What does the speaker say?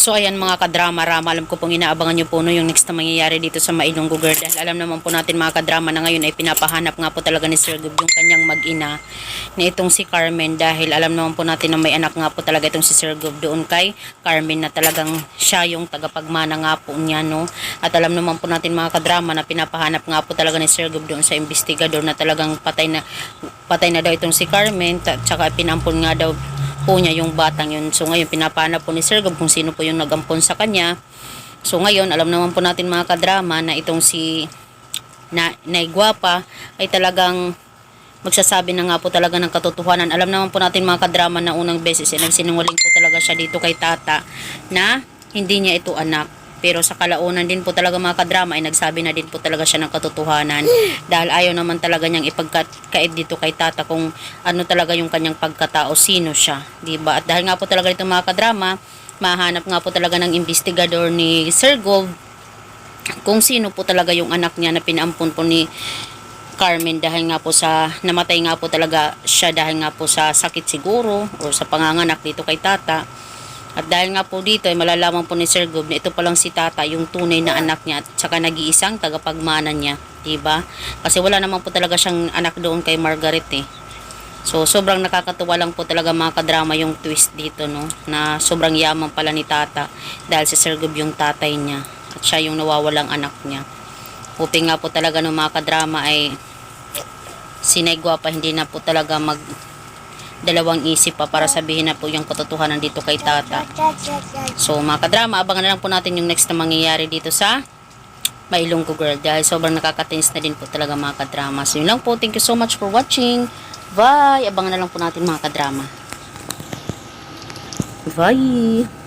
So ayan mga kadrama-rama, alam ko pong inaabangan nyo po no, yung next na mangyayari dito sa Mailonggo Girl. Dahil alam naman po natin mga kadrama na ngayon ay pinapahanap nga po talaga ni Sir Gob yung kanyang mag-ina na itong si Carmen. Dahil alam naman po natin na may anak nga po talaga itong si Sir Gob doon kay Carmen na talagang siya yung tagapagmana nga po niya no. At alam naman po natin mga kadrama na pinapahanap nga po talaga ni Sir Gob doon sa investigador na talagang patay na daw itong si Carmen. Tsaka pinampun nga daw po niya yung batang yun. So ngayon pinapahanap po ni Sir Gob kung sino po yung nagampon sa kanya. So ngayon alam naman po natin mga kadrama na itong si Nay Guapa ay talagang magsasabi na nga po talaga ng katotohanan. Alam naman po natin mga kadrama na unang beses nagsinungaling po talaga siya dito kay tata na hindi niya ito anak. Pero sa kalaunan din po talaga mga kadrama ay nagsabi na din po talaga siya ng katotohanan dahil ayaw naman talaga niyang ipagkait dito kay tata kung ano talaga yung kanyang pagkatao, sino siya, diba? At dahil nga po talaga dito mga kadrama, mahanap nga po talaga ng investigador ni Sir Gob kung sino po talaga yung anak niya na pinampun po ni Carmen dahil nga po sa namatay nga po talaga siya dahil nga po sa sakit siguro o sa panganganak dito kay tata. At dahil nga po dito ay malalaman po ni Sir Gob na ito palang si tata yung tunay na anak niya at saka nag-iisang tagapagmana niya, diba? Kasi wala naman po talaga siyang anak doon kay Margaret eh. So sobrang nakakatuwa lang po talaga mga kadrama yung twist dito no, na sobrang yaman pala ni tata dahil si Sir Gob yung tatay niya at siya yung nawawalang anak niya. Hoping nga po talaga ng mga kadrama ay si Nay Guapa hindi na po talaga dalawang isip pa para sabihin na po yung katotohanan dito kay tata. So mga kadrama, abangan na lang po natin yung next na mangyayari dito sa Mailonggo Girl dahil sobrang nakakatins na din po talaga mga kadrama. So yun lang po, thank you so much for watching. Bye! Abangan na lang po natin mga kadrama. Bye!